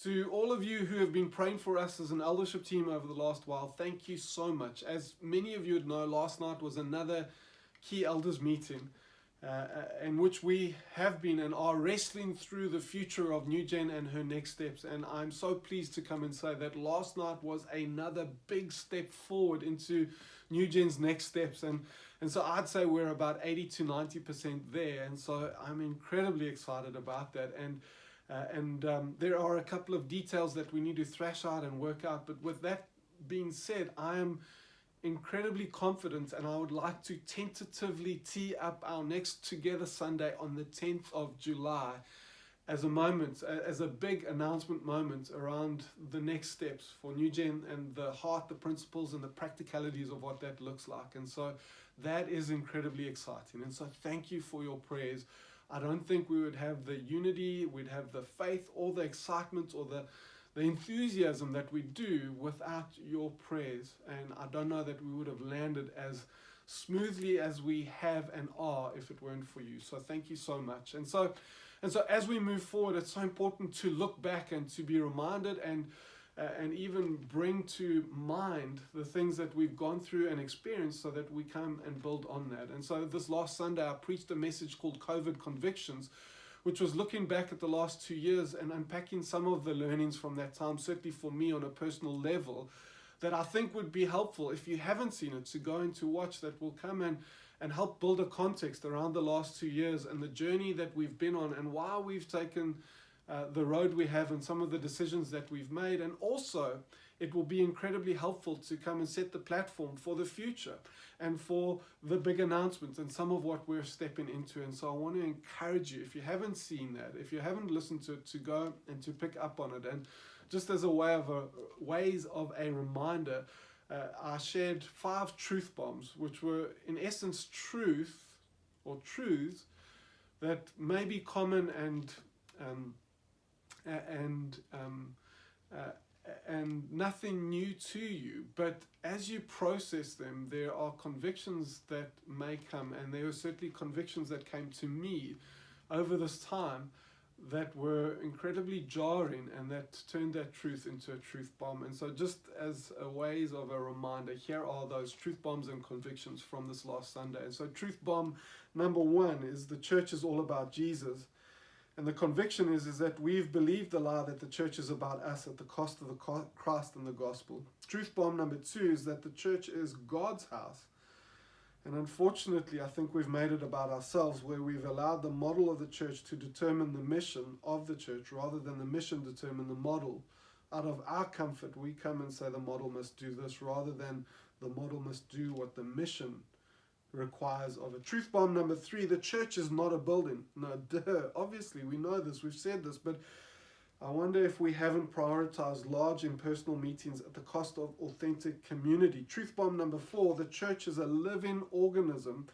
To all of you who have been praying for us as an eldership team over the last while, thank you so much. As many of you would know, last night was another key elders meeting in which we have been and are wrestling through the future of NewGen and her next steps. And I'm so pleased to come and say that last night was another big step forward into NewGen's next steps. And so I'd say we're about 80 to 90% there. And so I'm incredibly excited about that. And there are a couple of details that we need to thrash out and work out. But with that being said, I am incredibly confident, and I would like to tentatively tee up our next Together Sunday on the 10th of July as a moment, as a big announcement moment around the next steps for NewGen and the heart, the principles, and the practicalities of what that looks like. And so that is incredibly exciting. And so thank you for your prayers. I don't think we would have the unity, we'd have the faith, or the excitement, or the enthusiasm that we do without your prayers. And I don't know that we would have landed as smoothly as we have and are if it weren't for you. So thank you so much. And so as we move forward, it's so important to look back and to be reminded and even bring to mind the things that we've gone through and experienced so that we come and build on that. And so this last Sunday, I preached a message called COVID Convictions, which was looking back at the last 2 years and unpacking some of the learnings from that time, certainly for me on a personal level, that I think would be helpful if you haven't seen it, to go and to watch, that will come and help build a context around the last 2 years and the journey that we've been on and why we've taken the road we have and some of the decisions that we've made. And also it will be incredibly helpful to come and set the platform for the future and for the big announcements and some of what we're stepping into. And so I want to encourage you, if you haven't seen that, if you haven't listened to it, to go and to pick up on it. And just as a ways of a reminder, I shared 5 truth bombs, which were in essence truths that may be common and nothing new to you, but as you process them, there are convictions that may come, and there were certainly convictions that came to me over this time that were incredibly jarring and that turned that truth into a truth bomb. And so just as a ways of a reminder, here are those truth bombs and convictions from this last Sunday. And so truth bomb number 1 is the church is all about Jesus. And the conviction is that we've believed the lie that the church is about us at the cost of the Christ and the gospel. Truth bomb number 2 is that the church is God's house. And unfortunately, I think we've made it about ourselves, where we've allowed the model of the church to determine the mission of the church rather than the mission determine the model. Out of our comfort, we come and say the model must do this rather than the model must do what the mission requires of it. Truth bomb number 3, the church is not a building. No, obviously we know this, we've said this, but I wonder if we haven't prioritized large impersonal meetings at the cost of authentic community. Truth bomb number 4, the church is a living organism,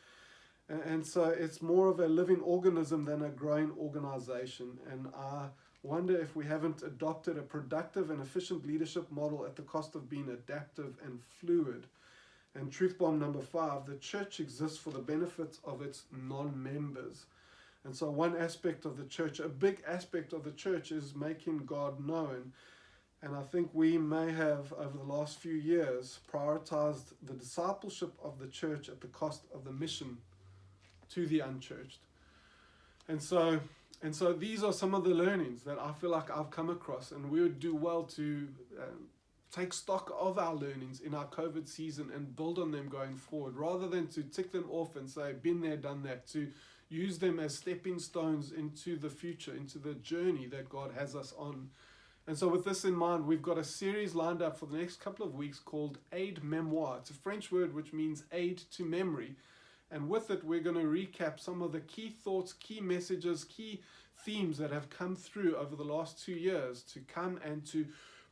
and so it's more of a living organism than a growing organization. And I wonder if we haven't adopted a productive and efficient leadership model at the cost of being adaptive and fluid. And truth bomb number 5, the church exists for the benefit of its non-members. And so one aspect of the church, a big aspect of the church, is making God known. And I think we may have, over the last few years, prioritized the discipleship of the church at the cost of the mission to the unchurched. And so these are some of the learnings that I feel like I've come across, and we would do well to take stock of our learnings in our COVID season and build on them going forward, rather than to tick them off and say, been there, done that, to use them as stepping stones into the future, into the journey that God has us on. And so with this in mind, we've got a series lined up for the next couple of weeks called Aide Memoire. It's a French word which means aid to memory. And with it, we're going to recap some of the key thoughts, key messages, key themes that have come through over the last 2 years to come and to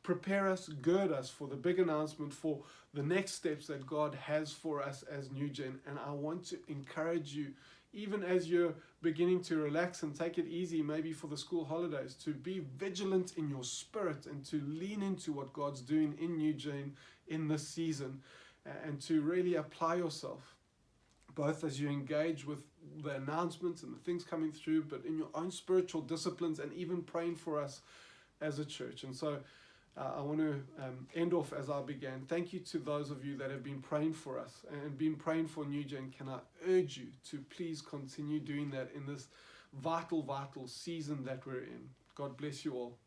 prepare us, gird us for the big announcement, for the next steps that God has for us as NewGen. And I want to encourage you, even as you're beginning to relax and take it easy, maybe for the school holidays, to be vigilant in your spirit and to lean into what God's doing in NewGen in this season, and to really apply yourself, both as you engage with the announcements and the things coming through, but in your own spiritual disciplines, and even praying for us as a church. And so I want to end off as I began. Thank you to those of you that have been praying for us and been praying for NewGen. Can I urge you to please continue doing that in this vital season that we're in. God bless you all.